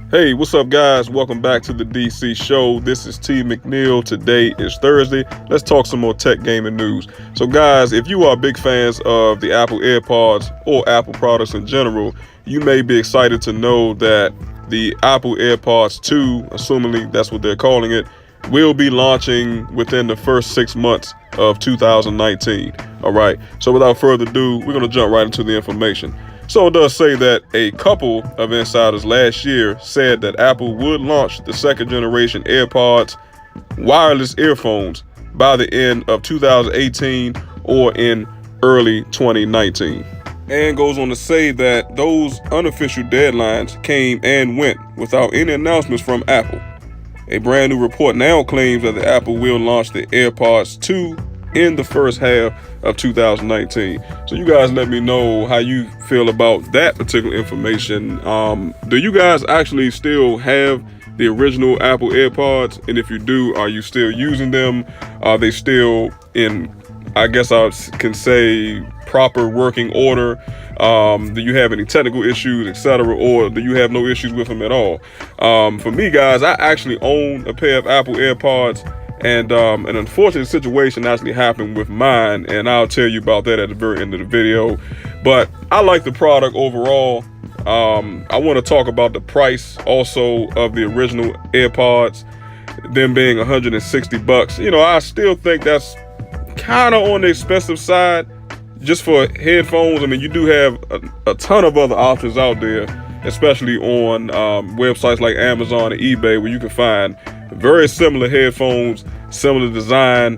Hey, what's up, guys? Welcome back to the DC show. This is T. McNeil. Today is Thursday. Let's talk some more tech gaming news. So, guys, if you are big fans of the Apple AirPods or Apple products in general, you may be excited to know that the Apple AirPods 2, assumingly that's what they're calling it, will be launching within the first 6 months of 2019. All right. So, without further ado, we're going to jump right into the information. So it does say that a couple of insiders last year said that Apple would launch the second generation AirPods wireless earphones by the end of 2018 or in early 2019. And goes on to say that those unofficial deadlines came and went without any announcements from Apple. A brand new report now claims that the Apple will launch the AirPods 2 in the first half of 2019. So you guys let me know how you feel about that particular information. Do you guys actually still have the original Apple AirPods? And if you do, are you still using them? Are they still in, I guess I can say, proper working order? Do you have any technical issues, etc., or do you have no issues with them at all? For me, guys, I actually own a pair of Apple AirPods, and an unfortunate situation actually happened with mine, and I'll tell you about that at the very end of the video. But I like the product overall. I want to talk about the price also of the original AirPods, them being $160. You know, I still think that's kind of on the expensive side just for headphones. I mean, you do have a ton of other options out there, especially on websites like Amazon and eBay, where you can find very similar headphones, similar design,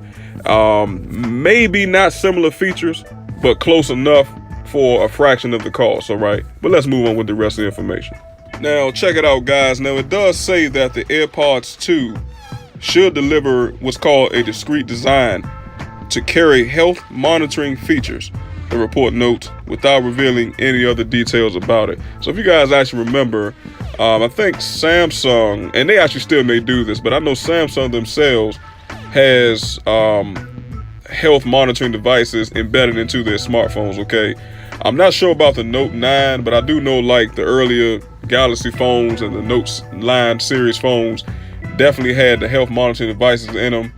maybe not similar features, but close enough for a fraction of the cost. All right, but let's move on with the rest of the information. Now, check it out, guys. Now, it does say that the AirPods 2 should deliver what's called a discrete design to carry health monitoring features, the report notes, without revealing any other details about it. So if you guys actually remember, I think Samsung, and they actually still may do this, but I know Samsung themselves has health monitoring devices embedded into their smartphones, okay? I'm not sure about the Note 9, but I do know like the earlier Galaxy phones and the Note line series phones definitely had the health monitoring devices in them.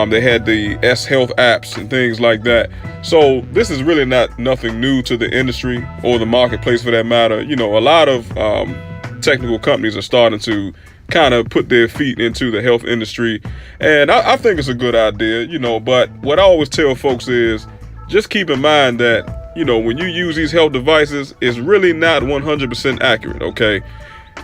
They had the S Health apps and things like that. So this is really nothing new to the industry or the marketplace for that matter. You know, a lot of technical companies are starting to kind of put their feet into the health industry, and I think it's a good idea, you know. But what I always tell folks is just keep in mind that, you know, when you use these health devices, it's really not 100% accurate, okay?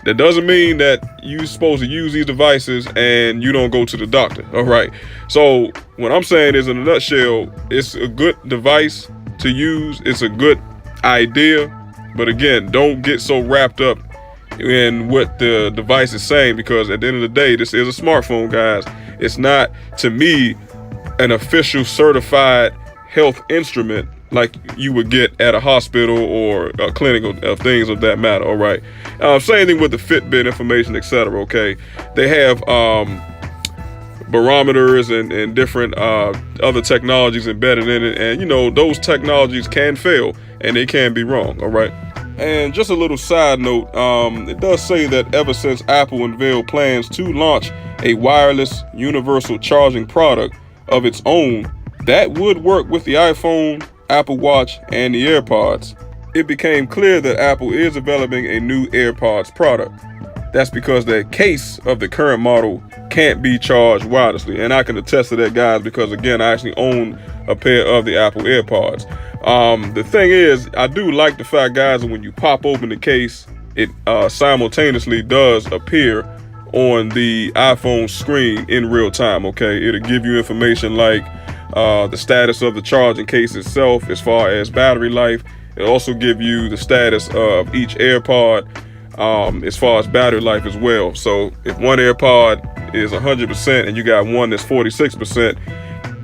That doesn't mean that you're supposed to use these devices and you don't go to the doctor, all right? So what I'm saying is, in a nutshell, it's a good device to use. It's a good idea. But again, don't get so wrapped up in what the device is saying, because at the end of the day, this is a smartphone, guys. It's not, to me, an official certified health instrument like you would get at a hospital or a clinic or things of that matter, all right? Same thing with the Fitbit information, etc., okay? They have barometers and different other technologies embedded in it, and, you know, those technologies can fail and they can be wrong, all right? And just a little side note, it does say that ever since Apple unveiled plans to launch a wireless universal charging product of its own that would work with the iPhone, Apple Watch, and the AirPods, it became clear that Apple is developing a new AirPods product. That's because the case of the current model can't be charged wirelessly. And I can attest to that, guys, because again, I actually own a pair of the Apple AirPods. The thing is, I do like the fact, guys, that when you pop open the case, it simultaneously does appear on the iPhone screen in real time, okay? It'll give you information like the status of the charging case itself as far as battery life. It'll also give you the status of each AirPod as far as battery life as well. So if one AirPod is 100% and you got one that's 46%,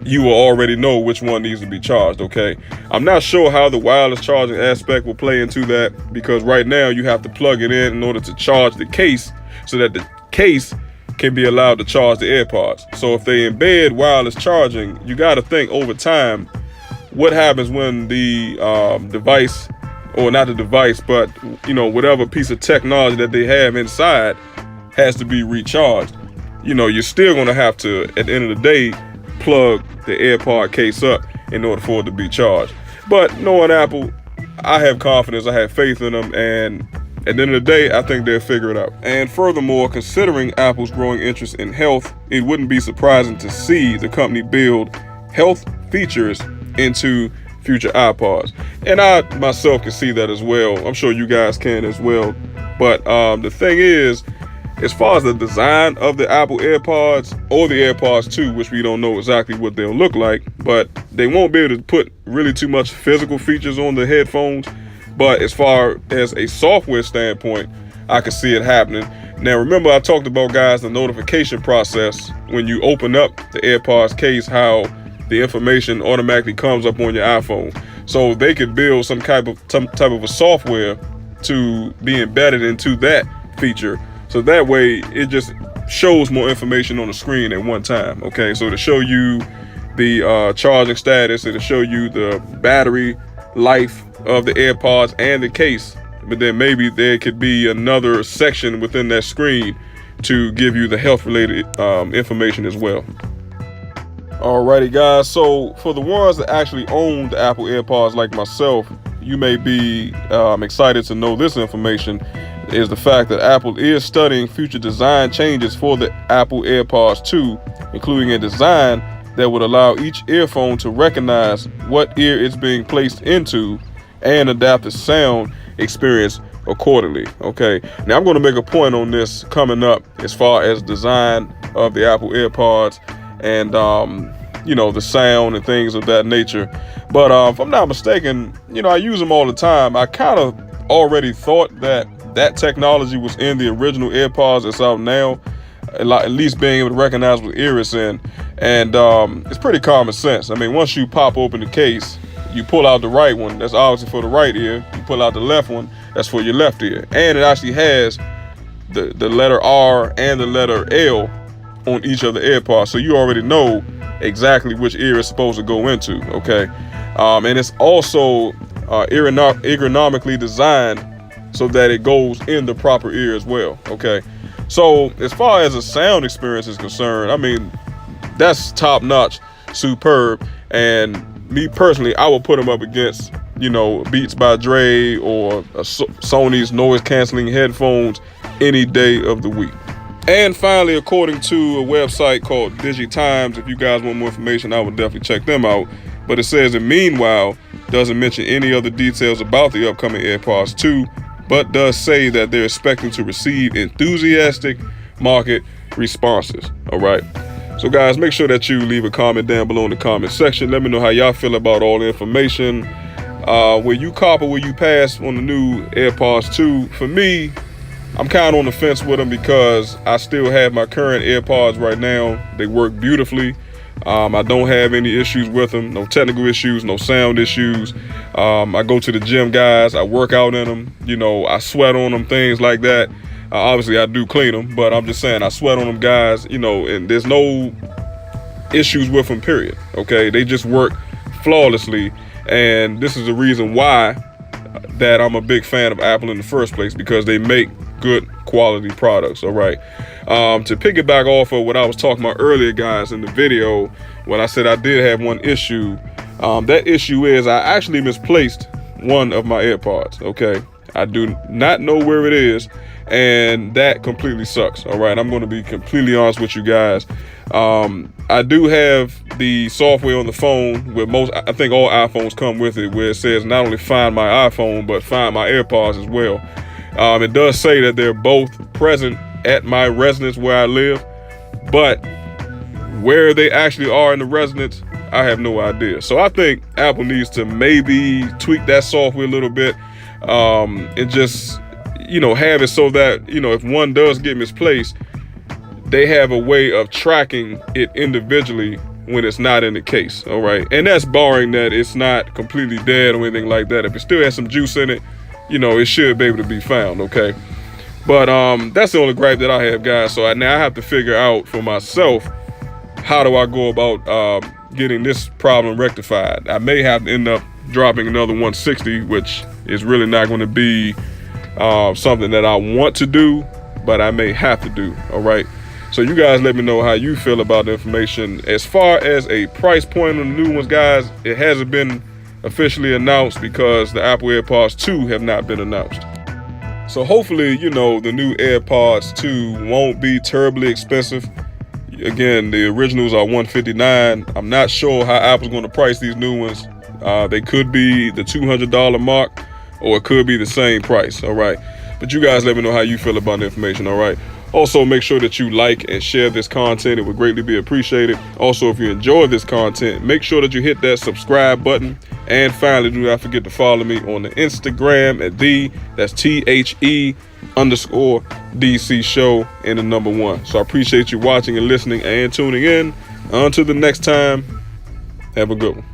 you will already know which one needs to be charged, okay? I'm not sure how the wireless charging aspect will play into that, because right now you have to plug it in order to charge the case so that the case can be allowed to charge the AirPods. So if they embed wireless charging, you got to think over time, what happens when the device or not the device, but whatever piece of technology that they have inside has to be recharged. You're still going to have to, at the end of the day, plug the AirPod case up in order for it to be charged. But knowing Apple, I have confidence, I have faith in them, and at the end of the day, I think they'll figure it out. And furthermore, considering Apple's growing interest in health, it wouldn't be surprising to see the company build health features into future iPods. And I myself can see that as well. I'm sure you guys can as well. But the thing is, as far as the design of the Apple AirPods or the AirPods 2, which we don't know exactly what they'll look like, but they won't be able to put really too much physical features on the headphones. But as far as a software standpoint, I can see it happening. Now, remember, I talked about, guys, the notification process when you open up the AirPods case, how the information automatically comes up on your iPhone. So they could build some type of a software to be embedded into that feature. So that way it just shows more information on the screen at one time. Okay, so to show you the charging status, it'll show you the battery life of the AirPods and the case. But then maybe there could be another section within that screen to give you the health related information as well. Alrighty, guys, so for the ones that actually own the Apple AirPods like myself, you may be excited to know this information, is the fact that Apple is studying future design changes for the Apple AirPods 2, including a design that would allow each earphone to recognize what ear it's being placed into and adapt the sound experience accordingly. Okay, now I'm going to make a point on this coming up as far as design of the Apple AirPods and the sound and things of that nature. But if I'm not mistaken, I use them all the time. I kind of already thought that technology was in the original AirPods that's out now, at least being able to recognize what ear it's in. And it's pretty common sense. I mean, once you pop open the case, you pull out the right one, that's obviously for the right ear. You pull out the left one, that's for your left ear. And it actually has the letter R and the letter L on each of the AirPods, so you already know exactly which ear it's supposed to go into. Okay, and it's also ergonomically designed so that it goes in the proper ear as well. Okay, so as far as the sound experience is concerned, I mean, that's top notch, superb. And me personally, I will put them up against Beats by Dre or Sony's noise canceling headphones any day of the week. And finally, according to a website called DigiTimes, if you guys want more information, I would definitely check them out. But it says that meanwhile, doesn't mention any other details about the upcoming AirPods 2, but does say that they're expecting to receive enthusiastic market responses. All right. So guys, make sure that you leave a comment down below in the comment section. Let me know how y'all feel about all the information. Will you cop or will you pass on the new AirPods 2? For me, I'm kind of on the fence with them because I still have my current AirPods right now. They work beautifully. I don't have any issues with them, no technical issues, no sound issues. I go to the gym, guys. I work out in them. I sweat on them, things like that. Obviously, I do clean them, but I'm just saying I sweat on them, guys. And there's no issues with them, period. Okay, they just work flawlessly, and this is the reason why that I'm a big fan of Apple in the first place, because they make good quality products. All right, to piggyback off of what I was talking about earlier, guys, in the video, when I said I did have one issue, that issue is I actually misplaced one of my AirPods. Okay, I do not know where it is, and that completely sucks. All right, I'm going to be completely honest with you guys. I do have the software on the phone with I think all iPhones come with it, where it says not only find my iPhone, but find my AirPods as well. It does say that they're both present at my residence where I live, but where they actually are in the residence, I have no idea. So I think Apple needs to maybe tweak that software a little bit, and just have it so that if one does get misplaced, they have a way of tracking it individually when it's not in the case. All right, and that's barring that it's not completely dead or anything like that. If it still has some juice in it, it should be able to be found. Okay, but that's the only gripe that I have, guys. So now I have to figure out for myself, how do I go about getting this problem rectified. I may have to end up dropping another 160, which is really not going to be something that I want to do, but I may have to do. All right. So you guys let me know how you feel about the information. As far as a price point on the new ones, guys, it hasn't been officially announced because the Apple AirPods 2 have not been announced. So hopefully, you know, the new AirPods 2 won't be terribly expensive. Again, the originals are $159. I'm not sure how Apple's going to price these new ones. They could be the $200 mark, or it could be the same price. All right. But you guys let me know how you feel about the information. All right. Also, make sure that you like and share this content. It would greatly be appreciated. Also, if you enjoy this content, make sure that you hit that subscribe button. And finally, do not forget to follow me on the Instagram at that's THE_DC show and the number 1. So I appreciate you watching and listening and tuning in. Until the next time, have a good one.